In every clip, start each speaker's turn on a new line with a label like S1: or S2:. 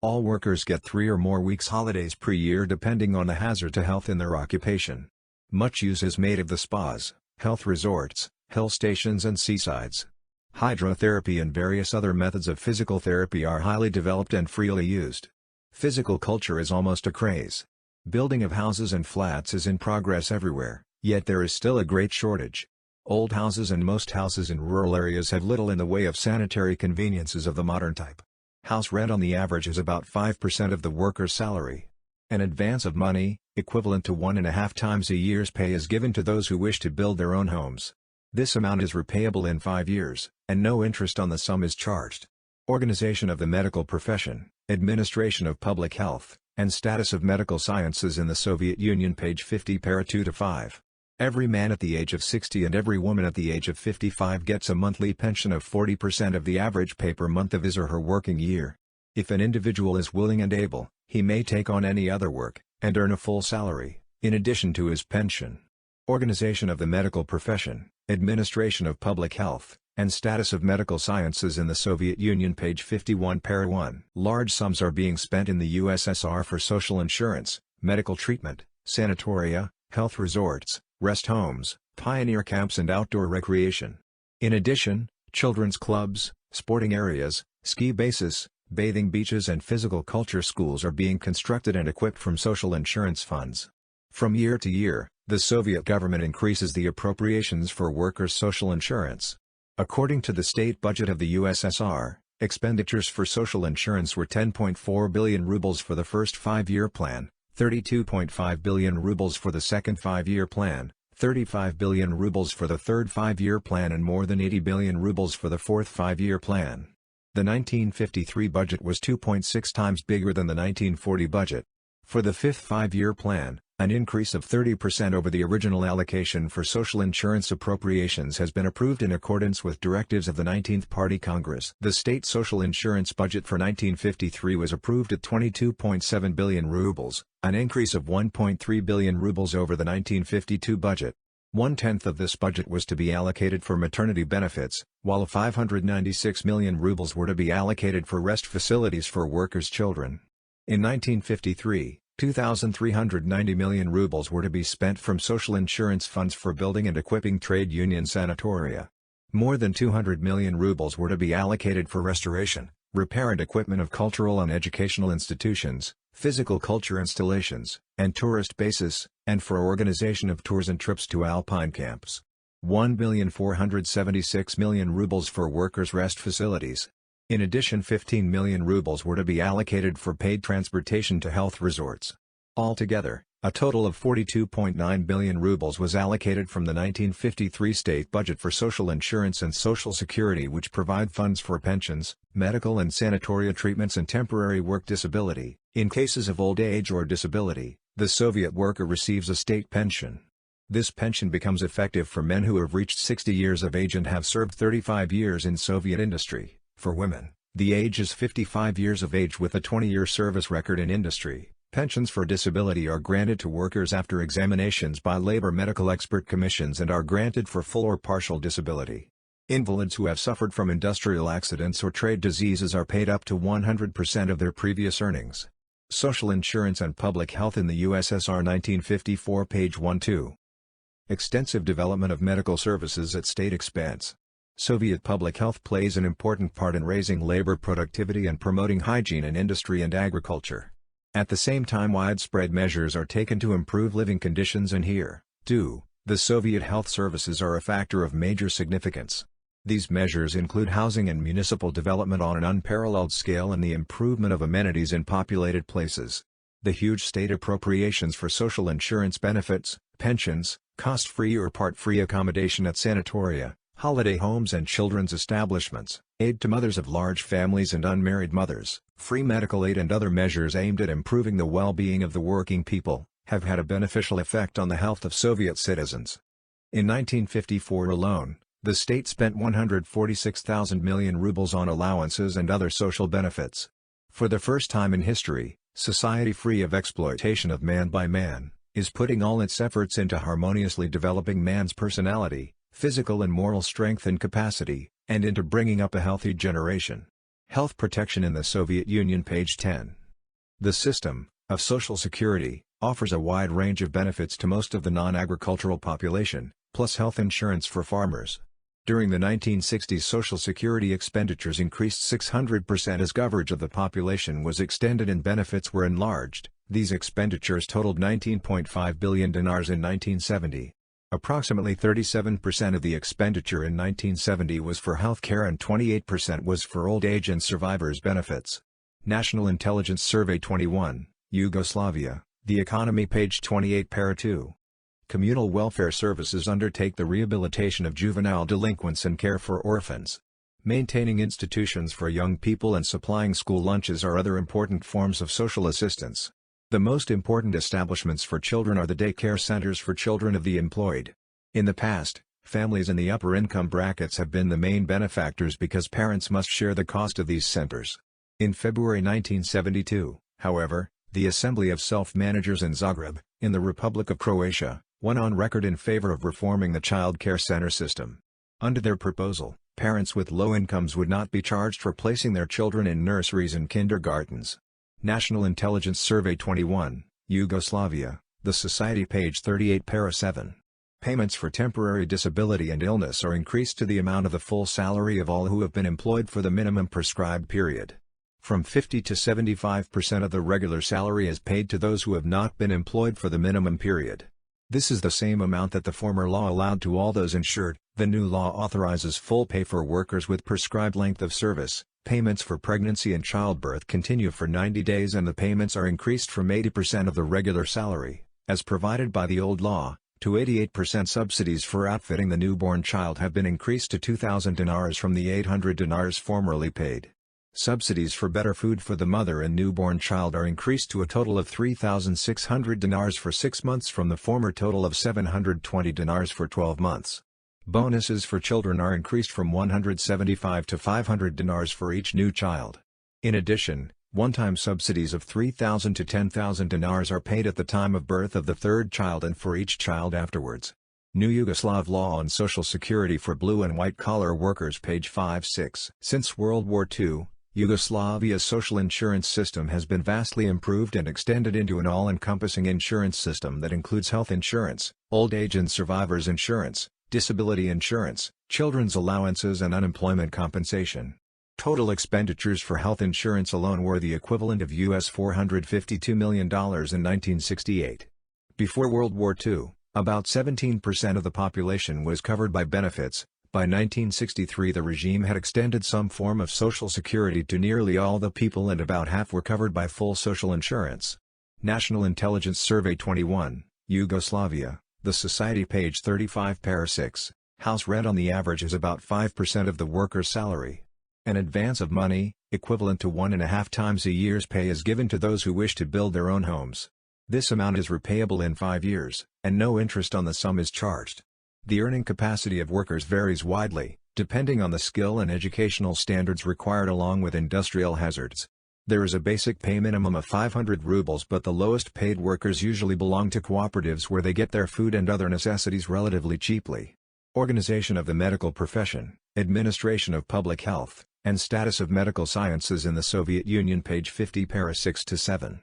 S1: All workers get 3 or more weeks holidays per year depending on the hazard to health in their occupation. Much use is made of the spas, health resorts, hill stations and seasides. Hydrotherapy and various other methods of physical therapy are highly developed and freely used. Physical culture is almost a craze. Building of houses and flats is in progress everywhere, yet there is still a great shortage. Old houses and most houses in rural areas have little in the way of sanitary conveniences of the modern type. House rent on the average is about 5% of the worker's salary. An advance of money, equivalent to 1.5 times a year's pay, is given to those who wish to build their own homes. This amount is repayable in 5 years, and no interest on the sum is charged. Organization of the medical profession, administration of public health, and status of medical sciences in the Soviet Union, page 50, para 2-5. Every man at the age of 60 and every woman at the age of 55 gets a monthly pension of 40% of the average pay per month of his or her working year. If an individual is willing and able, he may take on any other work, and earn a full salary, in addition to his pension. Organization of the medical profession, administration of public health, and status of medical sciences in the Soviet Union, page 51, para 1. Large sums are being spent in the USSR for social insurance, medical treatment, sanatoria, health resorts, rest homes, pioneer camps and outdoor recreation. In addition, children's clubs, sporting areas, ski bases, bathing beaches and physical culture schools are being constructed and equipped from social insurance funds. From year to year, the Soviet government increases the appropriations for workers' social insurance. According to the state budget of the USSR, expenditures for social insurance were 10.4 billion rubles for the first 5-year plan, 32.5 billion rubles for the second 5-year plan, 35 billion rubles for the third 5-year plan and more than 80 billion rubles for the fourth 5-year plan. The 1953 budget was 2.6 times bigger than the 1940 budget. For the fifth 5-year plan, an increase of 30% over the original allocation for social insurance appropriations has been approved in accordance with directives of the 19th Party Congress. The state social insurance budget for 1953 was approved at 22.7 billion rubles, an increase of 1.3 billion rubles over the 1952 budget. 1/10 of this budget was to be allocated for maternity benefits, while 596 million rubles were to be allocated for rest facilities for workers' children. In 1953, 2,390 million rubles were to be spent from social insurance funds for building and equipping trade union sanatoria. More than 200 million rubles were to be allocated for restoration, repair and equipment of cultural and educational institutions, physical culture installations, and tourist bases, and for organization of tours and trips to alpine camps. 1,476 million rubles for workers' rest facilities. In addition, 15 million rubles were to be allocated for paid transportation to health resorts. Altogether, a total of 42.9 billion rubles was allocated from the 1953 state budget for social insurance and social security, which provide funds for pensions, medical and sanatoria treatments and temporary work disability. In cases of old age or disability, the Soviet worker receives a state pension. This pension becomes effective for men who have reached 60 years of age and have served 35 years in Soviet industry. For women, the age is 55 years of age with a 20-year service record in industry. Pensions for disability are granted to workers after examinations by labor medical expert commissions and are granted for full or partial disability. Invalids who have suffered from industrial accidents or trade diseases are paid up to 100% of their previous earnings. Social insurance and public health in the USSR 1954, page 1-2. Extensive development of medical services at state expense. Soviet public health plays an important part in raising labor productivity and promoting hygiene in industry and agriculture. At the same time, widespread measures are taken to improve living conditions, and here, too, the Soviet health services are a factor of major significance. These measures include housing and municipal development on an unparalleled scale and the improvement of amenities in populated places. The huge state appropriations for social insurance benefits, pensions, cost-free or part-free accommodation at sanatoria, holiday homes and children's establishments, aid to mothers of large families and unmarried mothers, free medical aid and other measures aimed at improving the well-being of the working people, have had a beneficial effect on the health of Soviet citizens. In 1954 alone, the state spent 146,000 million rubles on allowances and other social benefits. For the first time in history, society free of exploitation of man by man, is putting all its efforts into harmoniously developing man's personality, physical and moral strength and capacity, and into bringing up a healthy generation. Health protection in the Soviet Union, page 10. The system of Social Security offers a wide range of benefits to most of the non-agricultural population, plus health insurance for farmers. During the 1960s, Social Security expenditures increased 600% as coverage of the population was extended and benefits were enlarged. These expenditures totaled 19.5 billion dinars in 1970. Approximately 37% of the expenditure in 1970 was for health care and 28% was for old age and survivors' benefits. National Intelligence Survey 21, Yugoslavia, The Economy, page 28, para 2. Communal welfare services undertake the rehabilitation of juvenile delinquents and care for orphans. Maintaining institutions for young people and supplying school lunches are other important forms of social assistance. The most important establishments for children are the daycare centers for children of the employed. In the past, families in the upper income brackets have been the main benefactors because parents must share the cost of these centers. In February 1972, however, the Assembly of Self-Managers in Zagreb, in the Republic of Croatia, went on record in favor of reforming the child care center system. Under their proposal, parents with low incomes would not be charged for placing their children in nurseries and kindergartens. National Intelligence Survey 21, Yugoslavia, The Society, page 38, para 7. Payments for temporary disability and illness are increased to the amount of the full salary of all who have been employed for the minimum prescribed period. From 50 to 75% of the regular salary is paid to those who have not been employed for the minimum period. This is the same amount that the former law allowed to all those insured. The new law authorizes full pay for workers with prescribed length of service. Payments for pregnancy and childbirth continue for 90 days and the payments are increased from 80% of the regular salary, as provided by the old law, to 88%. Subsidies for outfitting the newborn child have been increased to 2,000 dinars from the 800 dinars formerly paid. Subsidies for better food for the mother and newborn child are increased to a total of 3,600 dinars for 6 months from the former total of 720 dinars for 12 months. Bonuses for children are increased from 175 to 500 dinars for each new child. In addition, one-time subsidies of 3,000 to 10,000 dinars are paid at the time of birth of the third child and for each child afterwards. New Yugoslav Law on Social Security for Blue and White-Collar Workers, page 5-6. Since World War II, Yugoslavia's social insurance system has been vastly improved and extended into an all-encompassing insurance system that includes health insurance, old age and survivors insurance, disability insurance, children's allowances and unemployment compensation. Total expenditures for health insurance alone were the equivalent of US $452 million in 1968. Before World War II, about 17% of the population was covered by benefits. By 1963 the regime had extended some form of social security to nearly all the people and about half were covered by full social insurance. National Intelligence Survey 21, Yugoslavia, The Society, page 35, para 6. House rent on the average is about 5% of the worker's salary. An advance of money, equivalent to 1.5 times a year's pay, is given to those who wish to build their own homes. This amount is repayable in 5 years, and no interest on the sum is charged. The earning capacity of workers varies widely, depending on the skill and educational standards required along with industrial hazards. There is a basic pay minimum of 500 rubles, but the lowest paid workers usually belong to cooperatives where they get their food and other necessities relatively cheaply. Organization of the medical profession, administration of public health, and status of medical sciences in the Soviet Union, page 50, para 6-7.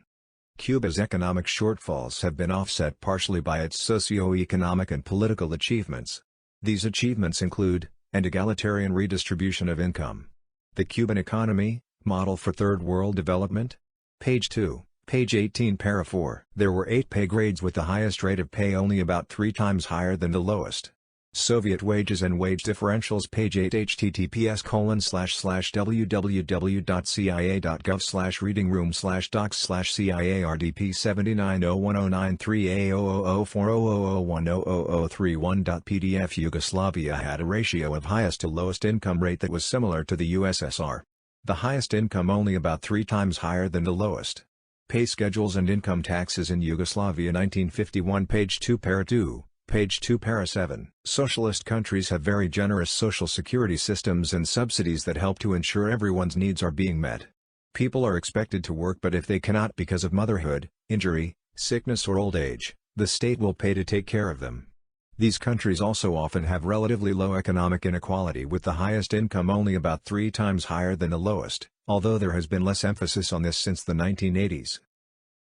S1: Cuba's economic shortfalls have been offset partially by its socio-economic and political achievements. These achievements include, an egalitarian redistribution of income. The Cuban economy, model for third world development? Page 2, page 18, para 4. There were 8 pay grades with the highest rate of pay only about 3 times higher than the lowest. Soviet wages and wage differentials, page 8. https://www.cia.gov/readingroom/docs/ciardp 79010938004000100031.pdf. Yugoslavia had a ratio of highest to lowest income rate that was similar to the USSR. The highest income only about 3 times higher than the lowest. Pay schedules and income taxes in Yugoslavia 1951, page 2, para 2. Page 2, para 7. Socialist countries have very generous social security systems and subsidies that help to ensure everyone's needs are being met. People are expected to work, but if they cannot because of motherhood, injury, sickness or old age, the state will pay to take care of them. These countries also often have relatively low economic inequality, with the highest income only about 3 times higher than the lowest, although there has been less emphasis on this since the 1980s.